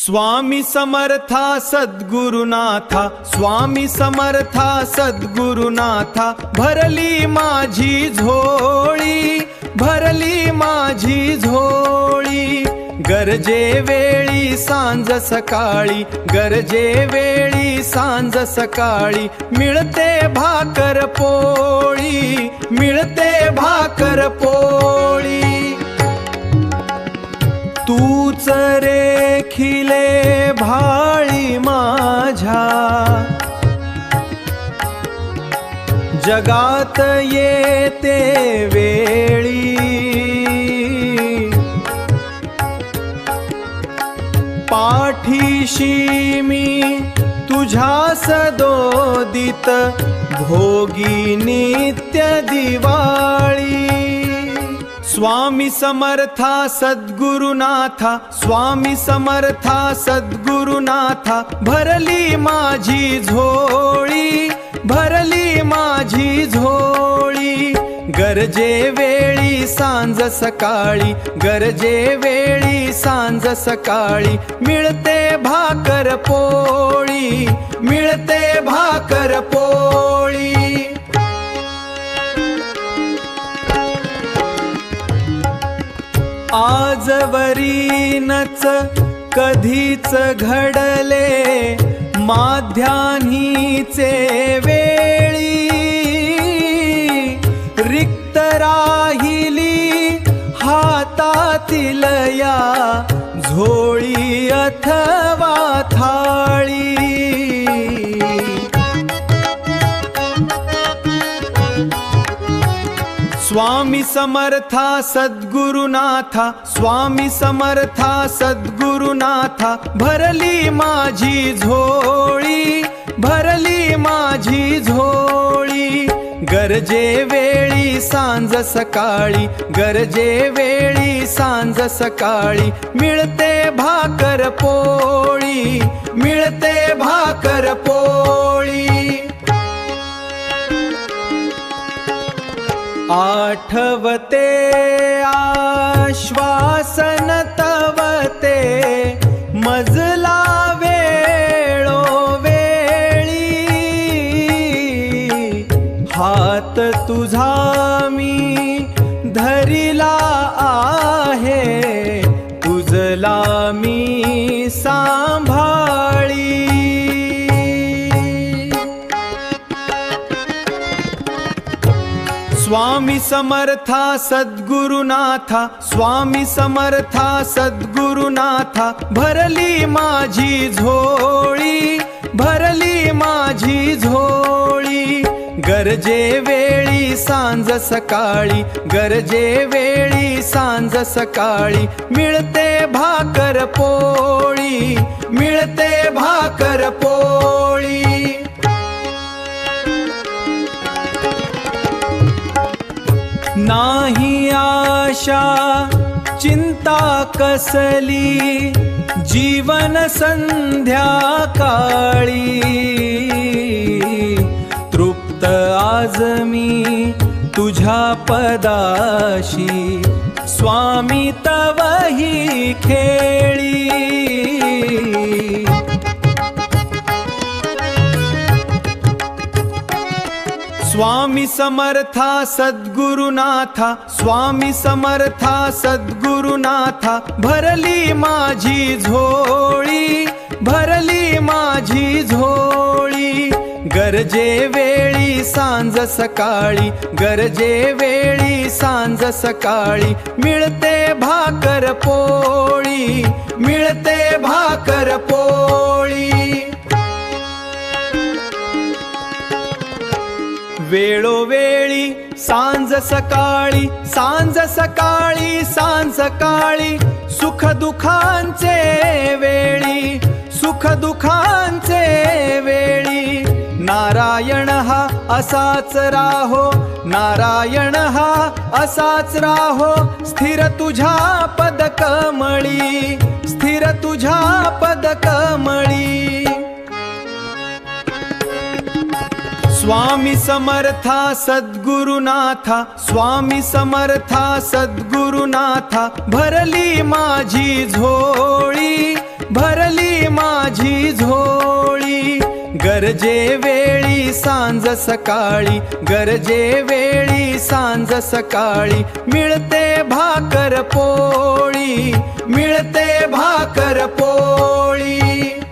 स्वामी समर्था सद्गुरुनाथा, स्वामी समर्था सद्गुरुनाथा, भरली माझी झोळी, भरली माझी झोळी। गरजे वेळी सांज सकाळी, गरजे वेळी सांज सकाळी, मिळते भाकर पोळी, मिळते भाकर पोळी। तूच रेखिले भाळी माझ्या, जगात येते वेळी। पाठीशी मी तुझ्या सदोदित, भोगी नित्य दिवाळी। स्वामी समर्था सद्गुरुनाथा, स्वामी समर्था सद्गुरुनाथा, भरली माझी झोळी, भरली माझी झोळी। गरजे वेळी सांज सकाळी, गरजे वेळी सांज सकाळी, मिळते भाकर पोळी, मिळते भाकर पोळी। आजवरीनच कधीच घडले माध्यान्हीचे वेळी, रिक्त राहिली हातातील या झोळी अथवा थाळी। स्वामी समर्था सद्गुरुनाथा, स्वामी समर्था सद्गुरुनाथा, भरली माझी झोळी, भरली माझी झोळी। गरजे वेळी सांज सकाळी, गरजे वेळी सांज सकाळी, मिळते भाकर पोळी, मिळते भाकर पोळी। आठवते आश्वासन तवते, मजला वेळो वेळी। हात तुझा मी धरिला आहे, तुझला मी सांभाळी। स्वामी समर्था सद्गुरुनाथा, स्वामी समर्था सद्गुरुनाथा, भरली माझी झोळी, भरली माझी झोळी। गरजे वेळी सांज सकाळी, गरजे वेळी सांज सकाळी, मिळते भाकर पोळी, मिळते भाकर पोळी। नाही आशा चिंता कसली, जीवन संध्याकाळी। तृप्त आज मी तुझ्या पदाशी, स्वामी तवही खेळी। स्वामी समर्था सद्गुरुनाथा, स्वामी समर्था सद्गुरुनाथा, भरली माझी झोळी, भरली माझी झोळी। गरजे वेळी सांज सकाळी, गरजे वेळी सांज सकाळी, मिळते भाकर पोळी, मिळते भाकर पोळी। वेळोवेळी सांज सकाळी, सांज सकाळी, सांज सकाळी, सुख दुःखांचे वेळी, सुख दुःखांचे वेळी। नारायण हा असाच राहो, नारायण हा असाच राहो, स्थिर तुझ्या पदकमळी, स्थिर तुझ्या पदकमळी। स्वामी समर्था सद्गुरुनाथा, स्वामी समर्था सद्गुरुनाथा, भरली माझी झोळी, भरली माझी झोळी. गरजे वेळी सांज सकाळी, गरजे वेळी सांज सकाळी, मिळते भाकर पोळी, मिळते भाकर पोळी.